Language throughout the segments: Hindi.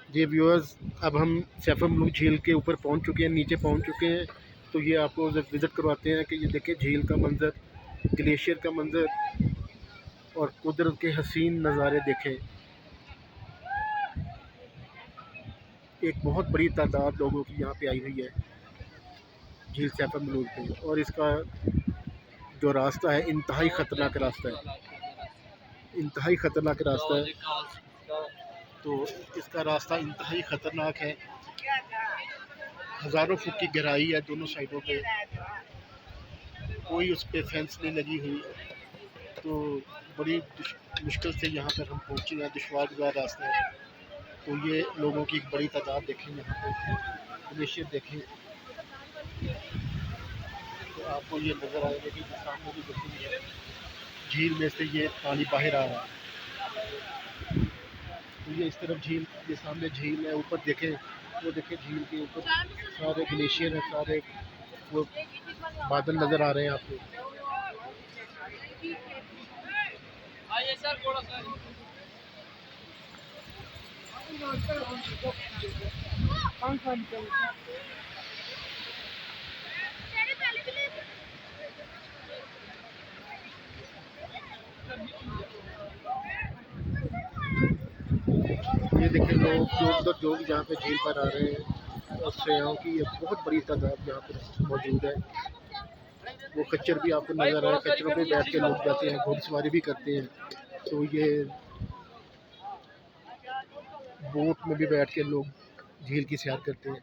जी व्यूअर्स, अब हम सैफर-मलूक झील के ऊपर पहुंच चुके हैं, नीचे पहुंच चुके हैं। तो ये आपको विज़िट करवाते हैं कि ये देखें झील का मंज़र, ग्लेशियर का मंज़र और कुदरत के हसीन नज़ारे देखें। एक बहुत बड़ी तादाद लोगों की यहाँ पे आई हुई है झील सैफर-मलूक पे, और इसका जो रास्ता है इंतहाई ख़तरनाक रास्ता है, इंतहाई ख़तरनाक रास्ता है। तो इसका रास्ता इंतहाई ख़तरनाक है, हज़ारों फुट की गहराई है दोनों साइडों पे, कोई उस पे फेंस नहीं लगी हुई। तो बड़ी मुश्किल से यहाँ पर हम पहुँचे हैं, दुश्वार रास्ता है। तो ये लोगों की एक बड़ी तादाद देखें, यहाँ पे ग्लेशियर देखें तो आपको ये नज़र आएगा कि सामने भी देखेंगे झील में से ये पानी बाहर आ रहा है। तो ये इस तरफ झील, ये सामने झील है, ऊपर देखें वो देखें झील के ऊपर सारे ग्लेशियर हैं, सारे वो बादल नज़र आ रहे हैं आपको। ये देखें लोग जो यहाँ पे झील पर आ रहे हैं और सयाहों की ये बहुत बड़ी तादाद यहाँ पर मौजूद है। वो खच्चर भी आपको नज़र आ रहे हैं, खच्चरों पे बैठ के लोग जाते हैं, घुड़सवारी भी करते हैं। तो ये बोट में भी बैठ के लोग झील की सैर करते हैं।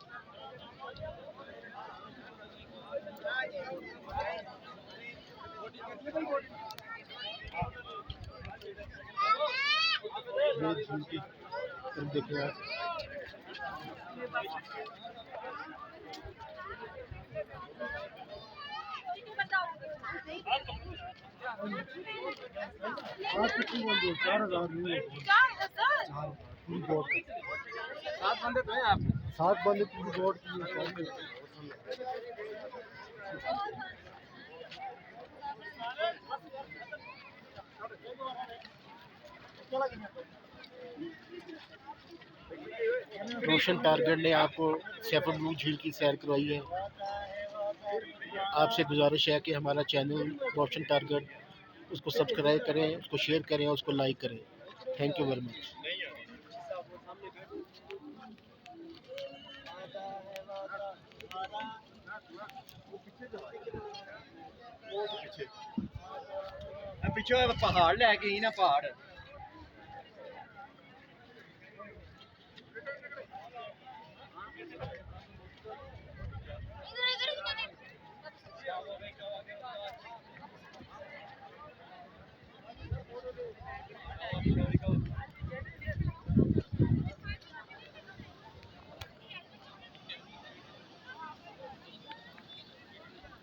ये झील की तरफ देखें आप, सात बंदे पूरी बोट की। रोशन टारगेट ने आपको सैफर-मलूक झील की सैर करवाई है। आपसे गुजारिश है कि हमारा चैनल रोशन टारगेट, उसको सब्सक्राइब करें, उसको शेयर करें और उसको लाइक करें। Thank you very much. पीछे पहाड़ लैके ही ना पहाड़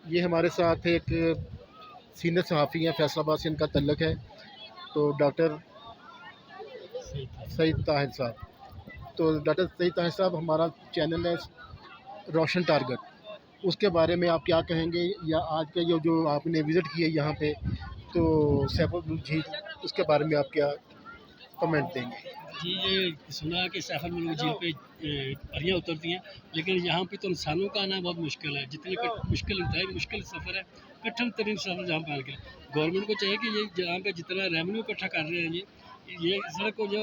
ये हमारे साथ एक सीनियर सहाफ़ी हैं, फैसलाबाद से इनका तल्लुक़ है। तो डॉक्टर सईद ताहिर साहब, तो डॉक्टर सईद ताहिर साहब, हमारा चैनल है रोशन टारगेट, उसके बारे में आप क्या कहेंगे, या आज का जो आपने विज़िट किया यहाँ पे तो सैफर-मलूक झील, उसके बारे में आप क्या कमेंट देंगे? जी, ये सुना कि सैफर-मलूक झील पे परियां उतरती हैं, लेकिन यहाँ पे तो इंसानों का आना बहुत मुश्किल है। जितने मुश्किल, इंतहाई मुश्किल सफ़र है, कठिन तरीन सफ़र जहाँ पे आने के लिए गवर्नमेंट को चाहिए कि ये जहाँ पे जितना रेवेन्यू इकट्ठा कर रहे हैं ये सड़क को जो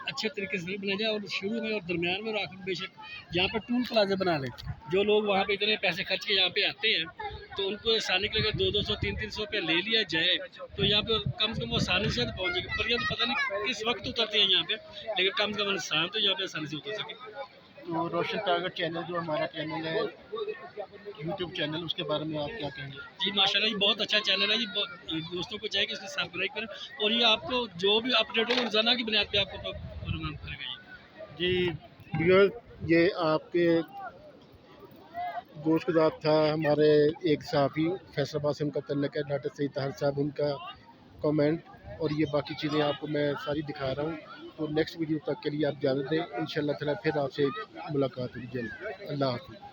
अच्छे तरीके से बनाया जाए, और शुरू में और दरमियान में और आखिर में बेशक यहाँ पर टूल प्लाजा बना लें। जो लोग वहाँ पे इतने पैसे खर्च के यहाँ पे आते हैं, तो उनको आसानी के लिए 200-200, 300-300 रुपया ले लिया जाए तो यहाँ पे कम से कम वो आसानी से पहुँच जाएगी। परियां तो पता नहीं किस वक्त उतरती हैं यहाँ पे, लेकिन कम से कम इंसान तो यहाँ पे आसानी से उतर सके। तो रोशन टारगेट चैनल, जो हमारा चैनल है यूट्यूब चैनल, उसके बारे में आप क्या कहेंगे? जी माशाल्लाह, ये बहुत अच्छा चैनल है जी। दोस्तों को चाहिए कि इसको सब्सक्राइब करें, और ये आपको जो भी अपडेट हो रोज़ाना की बुनियाद पे आपको फरमान करेगा। जी व्यूअर, ये आपके गोशगुज़ार था हमारे एक सहाफ़ी, फैसलाबाद से उनका तल्लुक़ है, डॉक्टर सईद ताहिर साहब, उनका कमेंट और ये बाकी चीज़ें आपको मैं सारी दिखा रहा हूँ। तो नेक्स्ट वीडियो तक के लिए आप इजाज़त दें, इंशाअल्लाह ताला फिर आपसे मुलाकात होगी जल्द। अल्लाह हाफ़िज़।